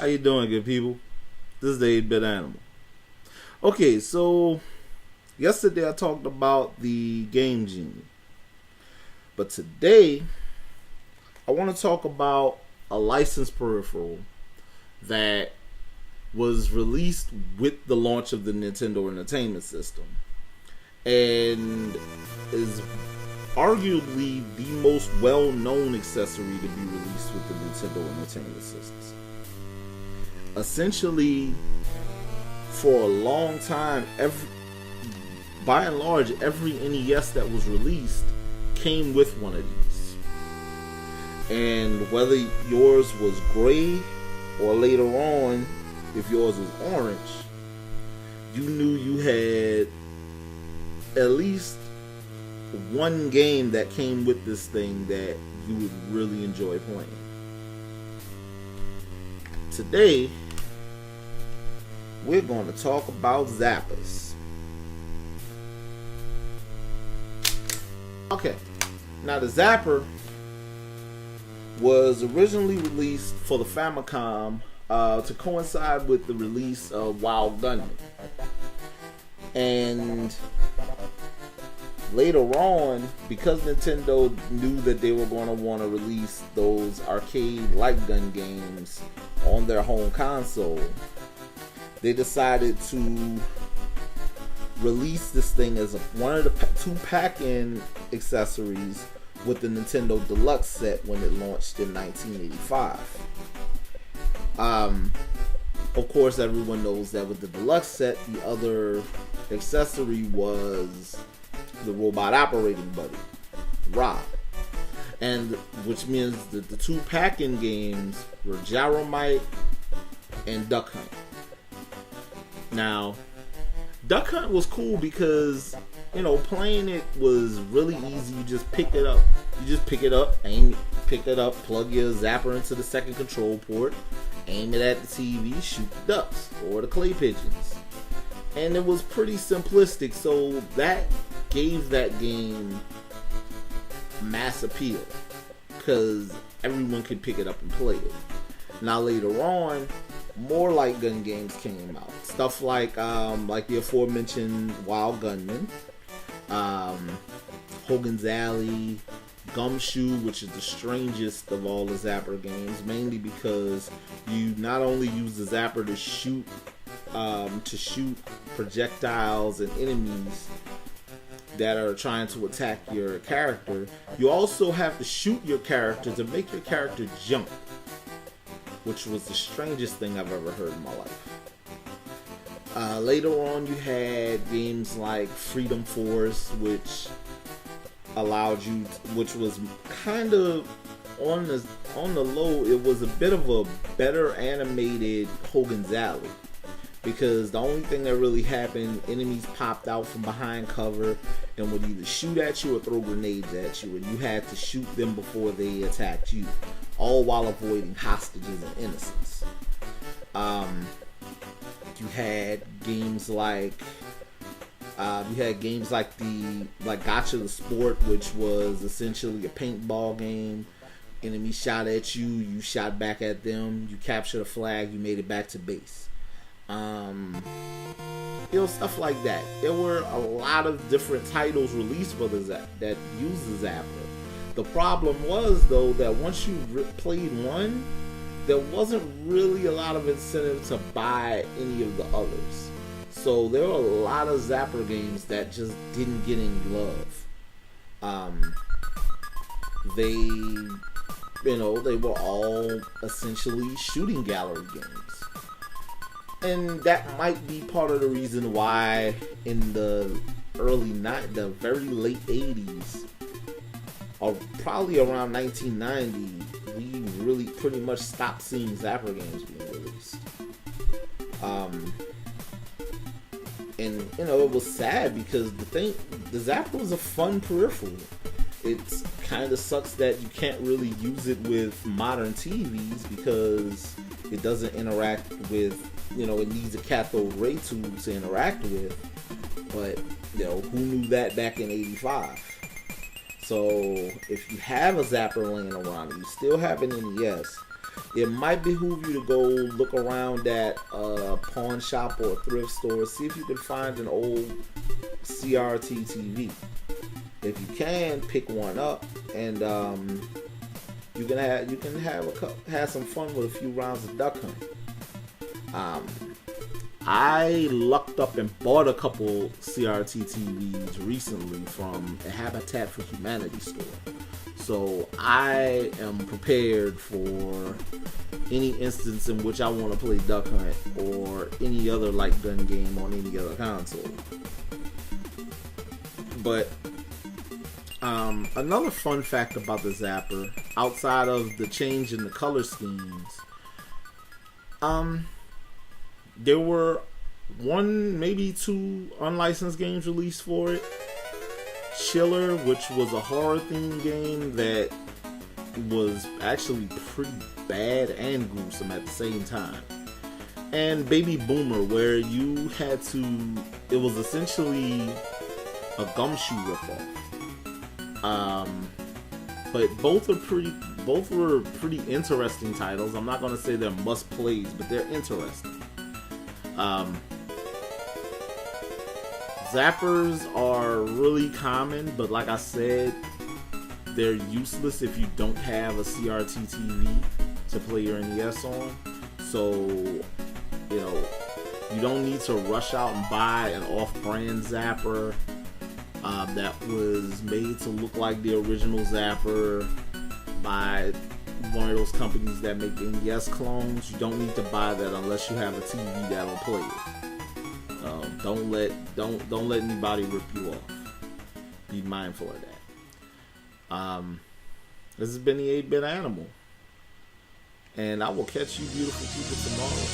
How you doing, good people? This is the 8-Bit Animal. Okay, so yesterday I talked about the Game Genie. But today, I want to talk about a licensed peripheral that was released with the launch of the Nintendo Entertainment System. And is arguably the most well-known accessory to be released with the Nintendo Entertainment System. Essentially, for a long time, by and large, every NES that was released came with one of these. And whether yours was gray or later on, if yours was orange, you knew you had at least one game that came with this thing that you would really enjoy playing. Today, we're going to talk about Zappers. Okay, now the Zapper was originally released for the Famicom to coincide with the release of Wild Gunman. And later on, because Nintendo knew that they were going to want to release those arcade light gun games on their home console, they decided to release this thing as one of the two pack-in accessories with the Nintendo Deluxe set when it launched in 1985. Of course, everyone knows that with the Deluxe set, the other accessory was the robot operating buddy, Rob. And which means that the two pack-in games were Gyromite and Duck Hunt. Now, Duck Hunt was cool because, playing it was really easy. You just pick it up. Pick it up, plug your zapper into the second control port, aim it at the TV, shoot the ducks or the clay pigeons. And it was pretty simplistic, so that gave that game mass appeal because everyone could pick it up and play it. Now later on, more light gun games came out. Stuff like the aforementioned Wild Gunman, Hogan's Alley, Gumshoe, which is the strangest of all the Zapper games, mainly because you not only use the Zapper to shoot projectiles and enemies that are trying to attack your character, you also have to shoot your character to make your character jump, which was the strangest thing I've ever heard in my life. Later on, you had games like Freedom Force, which which was kind of on the low. It was a bit of a better animated Hogan's Alley, because the only thing that really happened, enemies popped out from behind cover and would either shoot at you or throw grenades at you, and you had to shoot them before they attacked you, all while avoiding hostages and innocents. You had games like Gotcha the Sport, which was essentially a paintball game. Enemies shot at you, you shot back at them, you captured a flag, you made it back to base. Stuff like that. There were a lot of different titles released for that used the Zapper. The problem was, though, that once you played one, there wasn't really a lot of incentive to buy any of the others. So there were a lot of Zapper games that just didn't get any love. They were all essentially shooting gallery games. And that might be part of the reason why in the very late 80s, or probably around 1990, we really pretty much stopped seeing Zapper games being released. And it was sad because the Zapper was a fun peripheral. It kind of sucks that you can't really use it with modern TVs because it doesn't interact with, it needs a cathode ray tube to interact with. But, who knew that back in 85? So, if you have a Zapper laying around and you still have an NES, it might behoove you to go look around at a pawn shop or a thrift store, see if you can find an old CRT TV. If you can, pick one up, and you can have some fun with a few rounds of duck hunting. I lucked up and bought a couple CRT TVs recently from a Habitat for Humanity store. So I am prepared for any instance in which I want to play Duck Hunt or any other light gun game on any other console. But another fun fact about the Zapper, outside of the change in the color schemes, there were one, maybe two unlicensed games released for it. Chiller, which was a horror themed game that was actually pretty bad and gruesome at the same time. And Baby Boomer, where you had to, it was essentially a Gumshoe ripoff. But both were pretty interesting titles. I'm not gonna say they're must plays, but they're interesting. Zappers are really common, but like I said, they're useless if you don't have a CRT TV to play your NES on. So, you don't need to rush out and buy an off-brand Zapper that was made to look like the original Zapper by one of those companies that make NES clones. You don't need to buy that unless you have a TV that'll play it. Don't let anybody rip you off. Be mindful of that. This has been the 8-Bit Animal, and I will catch you beautiful people tomorrow.